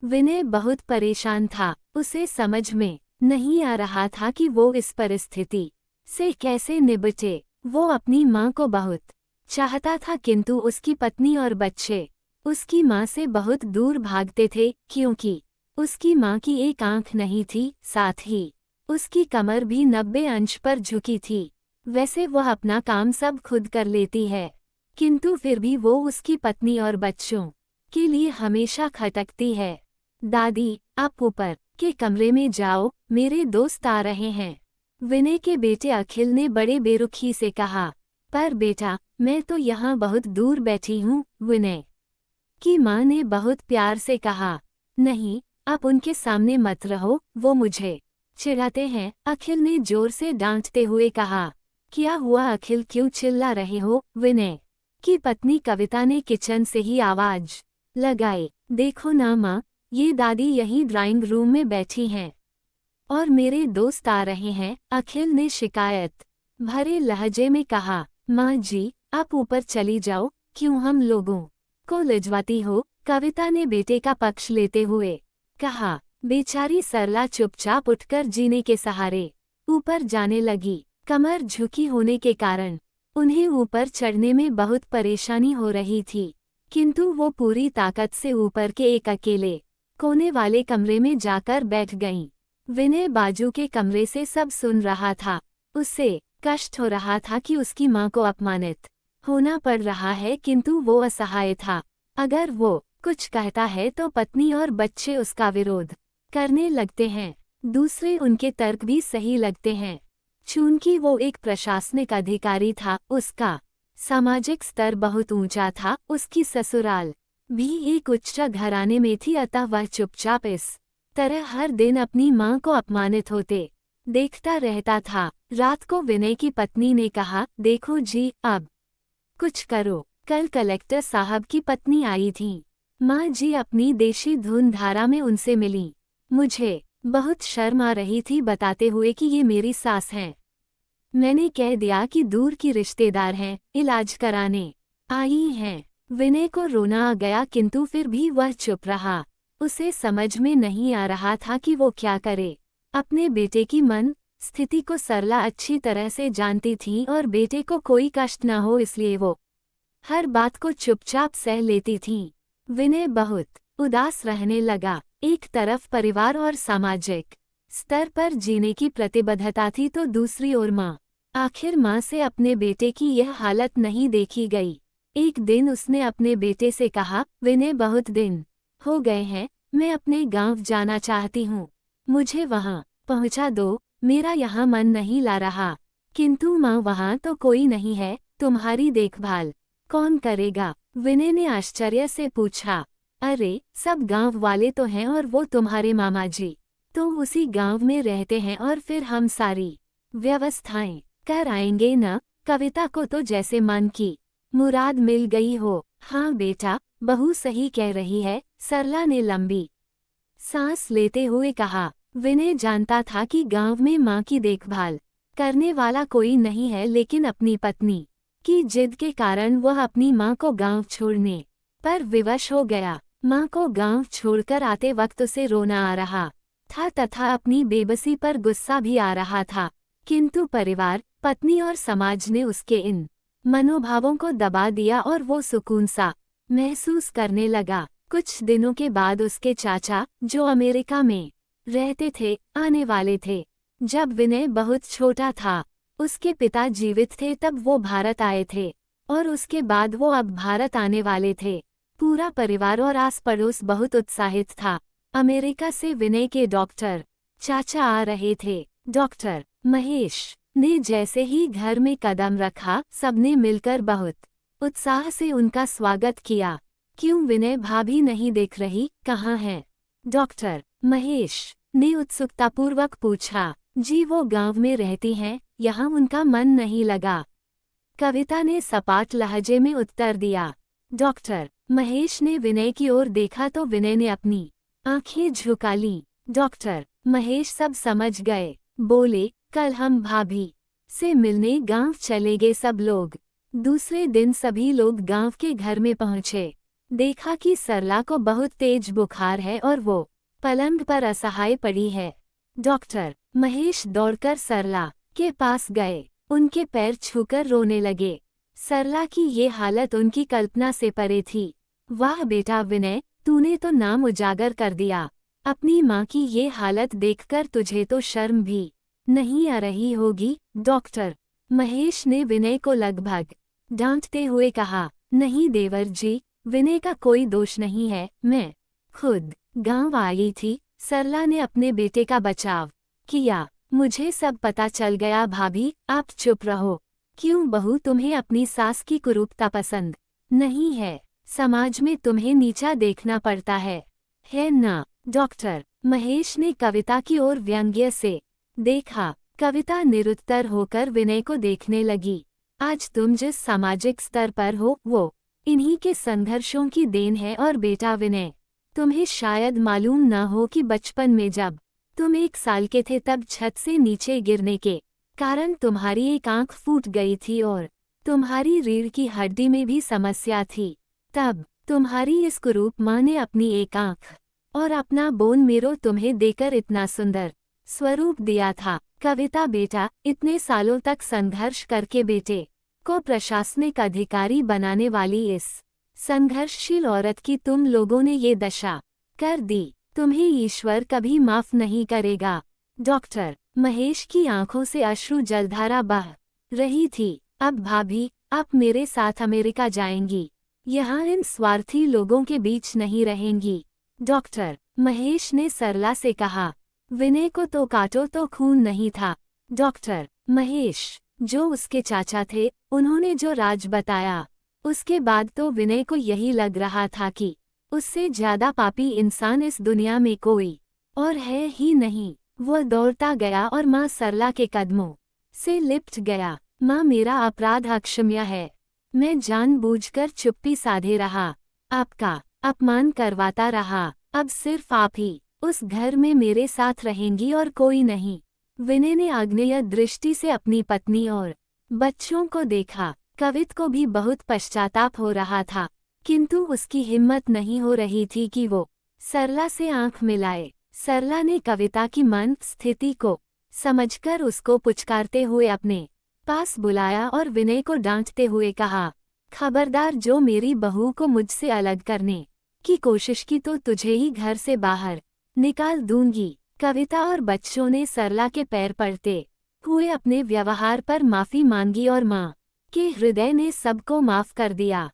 विनय बहुत परेशान था। उसे समझ में नहीं आ रहा था कि वो इस परिस्थिति से कैसे निपटे। वो अपनी माँ को बहुत चाहता था, किंतु उसकी पत्नी और बच्चे उसकी माँ से बहुत दूर भागते थे, क्योंकि उसकी माँ की एक आंख नहीं थी, साथ ही उसकी कमर भी 90 अंश पर झुकी थी। वैसे वह अपना काम सब खुद कर लेती है, किंतु फिर भी वो उसकी पत्नी और बच्चों के लिए हमेशा खटकती है। दादी, आप ऊपर के कमरे में जाओ, मेरे दोस्त आ रहे हैं, विनय के बेटे अखिल ने बड़े बेरुखी से कहा। पर बेटा, मैं तो यहाँ बहुत दूर बैठी हूँ, विनय की माँ ने बहुत प्यार से कहा। नहीं, आप उनके सामने मत रहो, वो मुझे चिढ़ाते हैं, अखिल ने जोर से डांटते हुए कहा। क्या हुआ अखिल, क्यों चिल्ला रहे हो, विनय की पत्नी कविता ने किचन से ही आवाज लगाई। देखो ना माँ, ये दादी यहीं ड्राइंग रूम में बैठी हैं और मेरे दोस्त आ रहे हैं, अखिल ने शिकायत भरे लहजे में कहा। माँ जी, आप ऊपर चली जाओ, क्यों हम लोगों को लिजवाती हो, कविता ने बेटे का पक्ष लेते हुए कहा। बेचारी सरला चुपचाप उठकर जीने के सहारे ऊपर जाने लगी। कमर झुकी होने के कारण उन्हें ऊपर चढ़ने में बहुत परेशानी हो रही थी, किंतु वो पूरी ताकत से ऊपर के एक अकेले कोने वाले कमरे में जाकर बैठ गईं। विनय बाजू के कमरे से सब सुन रहा था। उससे कष्ट हो रहा था कि उसकी माँ को अपमानित होना पड़ रहा है, किंतु वो असहाय था। अगर वो कुछ कहता है तो पत्नी और बच्चे उसका विरोध करने लगते हैं। दूसरे उनके तर्क भी सही लगते हैं। चूंकि वो एक प्रशासनिक अधिकारी था, उसका सामाजिक स्तर बहुत ऊंचा था, उसकी ससुराल भी एक उच्च घराने में थी, अतः वह चुपचाप इस तरह हर दिन अपनी माँ को अपमानित होते देखता रहता था। रात को विनय की पत्नी ने कहा, देखो जी, अब कुछ करो। कल कलेक्टर साहब की पत्नी आई थी। माँ जी अपनी देशी धुन धारा में उनसे मिली। मुझे बहुत शर्म आ रही थी बताते हुए कि ये मेरी सास हैं। मैंने कह दिया कि दूर की रिश्तेदार हैं, इलाज कराने आई हैं। विनय को रोना आ गया, किंतु फिर भी वह चुप रहा। उसे समझ में नहीं आ रहा था कि वो क्या करे। अपने बेटे की मन स्थिति को सरला अच्छी तरह से जानती थी और बेटे को कोई कष्ट न हो, इसलिए वो हर बात को चुपचाप सह लेती थी। विनय बहुत उदास रहने लगा। एक तरफ परिवार और सामाजिक स्तर पर जीने की प्रतिबद्धता थी, तो दूसरी ओर माँ। आखिर माँ से अपने बेटे की यह हालत नहीं देखी गई। एक दिन उसने अपने बेटे से कहा, विनय, बहुत दिन हो गए हैं, मैं अपने गांव जाना चाहती हूँ, मुझे वहाँ पहुँचा दो, मेरा यहाँ मन नहीं ला रहा। किंतु माँ, वहाँ तो कोई नहीं है, तुम्हारी देखभाल कौन करेगा? विनय ने आश्चर्य से पूछा। अरे, सब गांव वाले तो हैं और वो तुम्हारे मामा जी तो उसी गांव में रहते हैं, और फिर हम सारी व्यवस्थाएं कर आएंगे न। कविता को तो जैसे मन की मुराद मिल गई हो। हाँ बेटा, बहू सही कह रही है, सरला ने लंबी सांस लेते हुए कहा। विनय जानता था कि गांव में माँ की देखभाल करने वाला कोई नहीं है, लेकिन अपनी पत्नी की जिद के कारण वह अपनी माँ को गांव छोड़ने पर विवश हो गया। माँ को गांव छोड़कर आते वक्त उसे रोना आ रहा था तथा अपनी बेबसी पर गुस्सा भी आ रहा था, किंतु परिवार, पत्नी और समाज ने उसके इन मनोभावों को दबा दिया और वो सुकून सा महसूस करने लगा। कुछ दिनों के बाद उसके चाचा, जो अमेरिका में रहते थे, आने वाले थे। जब विनय बहुत छोटा था, उसके पिता जीवित थे तब वो भारत आए थे, और उसके बाद वो अब भारत आने वाले थे। पूरा परिवार और आस पड़ोस बहुत उत्साहित था। अमेरिका से विनय के डॉक्टर चाचा आ रहे थे। डॉक्टर महेश ने जैसे ही घर में कदम रखा, सबने मिलकर बहुत उत्साह से उनका स्वागत किया। क्यों विनय, भाभी नहीं दिख रही, कहाँ हैं? डॉक्टर महेश ने उत्सुकतापूर्वक पूछा। जी, वो गांव में रहती हैं, यहाँ उनका मन नहीं लगा, कविता ने सपाट लहजे में उत्तर दिया। डॉक्टर महेश ने विनय की ओर देखा तो विनय ने अपनी आंखें झुका लीं। डॉक्टर महेश सब समझ गए। बोले, कल हम भाभी से मिलने गांव चले गए सब लोग। दूसरे दिन सभी लोग गांव के घर में पहुंचे। देखा कि सरला को बहुत तेज बुखार है और वो पलंग पर असहाय पड़ी है। डॉक्टर महेश दौड़कर सरला के पास गए, उनके पैर छूकर रोने लगे। सरला की ये हालत उनकी कल्पना से परे थी। वाह बेटा विनय, तूने तो नाम उजागर कर दिया। अपनी माँ की ये हालत देखकर तुझे तो शर्म भी नहीं आ रही होगी। डॉक्टर महेश ने विनय को लगभग डांटते हुए कहा, नहीं देवर जी, विनय का कोई दोष नहीं है, मैं खुद गांव आई थी। सरला ने अपने बेटे का बचाव किया। मुझे सब पता चल गया भाभी, आप चुप रहो। क्यों बहू, तुम्हें अपनी सास की कुरूपता पसंद नहीं है? समाज में तुम्हें नीचा देखना पड़ता है ना? डॉक्टर महेश ने कविता की ओर व्यंग्य से देखा। कविता निरुत्तर होकर विनय को देखने लगी। आज तुम जिस सामाजिक स्तर पर हो वो इन्हीं के संघर्षों की देन है। और बेटा विनय, तुम्हें शायद मालूम न हो कि बचपन में जब तुम 1 साल के थे तब छत से नीचे गिरने के कारण तुम्हारी एक आंख फूट गई थी और तुम्हारी रीढ़ की हड्डी में भी समस्या थी। तब तुम्हारी इस कुरूप माँ ने अपनी एक आंख और अपना बोन मेरो तुम्हें देकर इतना सुंदर स्वरूप दिया था। कविता बेटा, इतने सालों तक संघर्ष करके बेटे को प्रशासनिक अधिकारी बनाने वाली इस संघर्षशील औरत की तुम लोगों ने ये दशा कर दी। तुम्हें ईश्वर कभी माफ नहीं करेगा। डॉक्टर महेश की आंखों से अश्रु जलधारा बह रही थी। अब भाभी, आप मेरे साथ अमेरिका जाएंगी, यहाँ इन स्वार्थी लोगों के बीच नहीं रहेंगी। डॉक्टर महेश ने सरला से कहा, विनय को तो काटो तो खून नहीं था। डॉक्टर महेश जो उसके चाचा थे, उन्होंने जो राज बताया, उसके बाद तो विनय को यही लग रहा था कि उससे ज्यादा पापी इंसान इस दुनिया में कोई और है ही नहीं। वह दौड़ता गया और माँ सरला के कदमों से लिपट गया। माँ, मेरा अपराध अक्षम्य है। मैं जानबूझकर चुप्पी साधे रहा, आपका अपमान करवाता रहा। अब सिर्फ आप ही उस घर में मेरे साथ रहेंगी और कोई नहीं। विनय ने आग्नेय दृष्टि से अपनी पत्नी और बच्चों को देखा। कवित को भी बहुत पश्चाताप हो रहा था, किंतु उसकी हिम्मत नहीं हो रही थी कि वो सरला से आंख मिलाए। सरला ने कविता की मन स्थिति को समझकर उसको पुचकारते हुए अपने पास बुलाया और विनय को डांटते हुए कहा, खबरदार, जो मेरी बहू को मुझसे अलग करने की कोशिश की तो तुझे ही घर से बाहर निकाल दूंगी। कविता और बच्चों ने सरला के पैर पड़ते हुए अपने व्यवहार पर माफी मांगी और माँ के हृदय ने सबको माफ कर दिया।